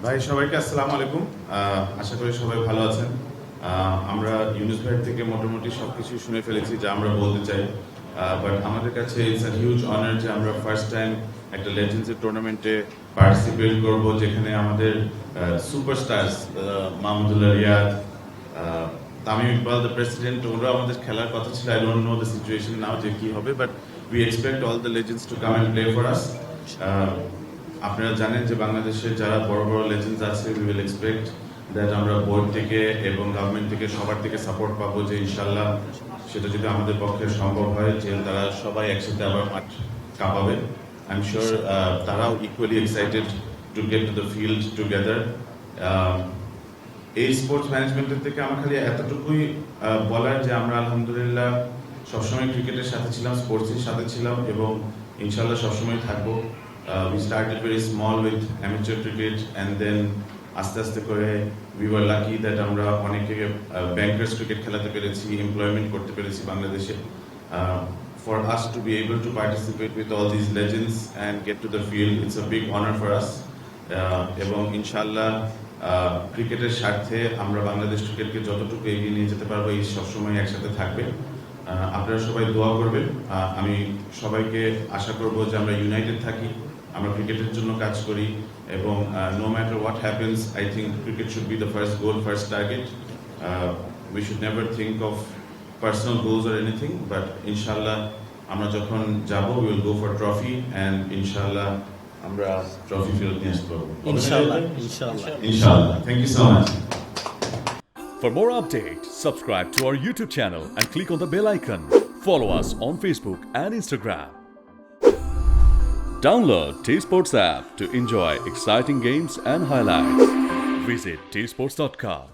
ভাই সবাইকে আসসালামু আলাইকুম। আশা করি সবাই ভালো আছেন। আমরা ইউনুস ভাই থেকে মোটামুটি সবকিছু শুনে ফেলেছি যা আমরা বলতে চাই। বাট আমাদের কাছে ইটস আ হিউজ অনার যে আমরা ফার্স্ট টাইম একটা লেজেন্ডসের টুর্নামেন্টে পার্টিসিপেট করব, যেখানে আমাদের superstars Mahmudullah Riyad, Tamim Iqbal the president, ওরা আমাদের খেলার কথা ছিল। I don't know the situation now যে কি হবে, but we expect all the legends to come and play for us. আপনারা জানেন যে বাংলাদেশের যারা বড় বড় লেজেন্ডস আছে, উই উইল এক্সপেক্ট দ্যাট আমরা বোর্ড থেকে এবং গভর্নমেন্ট থেকে সবার থেকে সাপোর্ট পাবো, যে ইনশাল্লাহ সেটা যদি আমাদের পক্ষে সম্ভব হয় যে তারা সবাই একসাথে আবার মাঠ কাঁপাবে। আই এম শিওর তারাও equally excited to get to the field together. এই স্পোর্টস ম্যানেজমেন্টের থেকে আমার খালি এতটুকুই বলার যে আমরা আলহামদুলিল্লাহ সবসময় ক্রিকেটের সাথে ছিলাম, স্পোর্টসের সাথে ছিলাম এবং ইনশাল্লাহ সবসময় থাকবো। We started very small with amateur cricket and then আস্তে আস্তে করে we were lucky that আমরা অনেকে ব্যাংকার্স ক্রিকেট খেলাতে পেরেছি, এমপ্লয়মেন্ট করতে পেরেছি বাংলাদেশে। For us to be able to participate with all these legends and get to the field, it's a big honor for us. এবং ইনশাল্লাহ ক্রিকেটের স্বার্থে আমরা বাংলাদেশ ক্রিকেটকে যতটুকু এগিয়ে নিয়ে যেতে পারবো, এই সবসময় একসাথে থাকবে। আপনারা সবাই দোয়া করবেন। আমি সবাইকে আশা করব যে আমরা ইউনাইটেড থাকি, আমরা ক্রিকেটের জন্য কাজ করি এবং no matter what happens, I think cricket should be the first goal, first target. We should never think of personal goals or anything, but ইনশাল্লাহ আমরা যখন যাব we will go for trophy and ইনশাল্লাহ আমরা ট্রফি ফেরত নিয়ে আসতে পারবো ইনশাআল্লাহ। ইনশাল্লাহ। Thank you so much. For more updates, subscribe to our YouTube channel and click on the bell icon. Follow us on Facebook and Instagram. Download T-Sports app to enjoy exciting games and highlights. Visit tsports.com.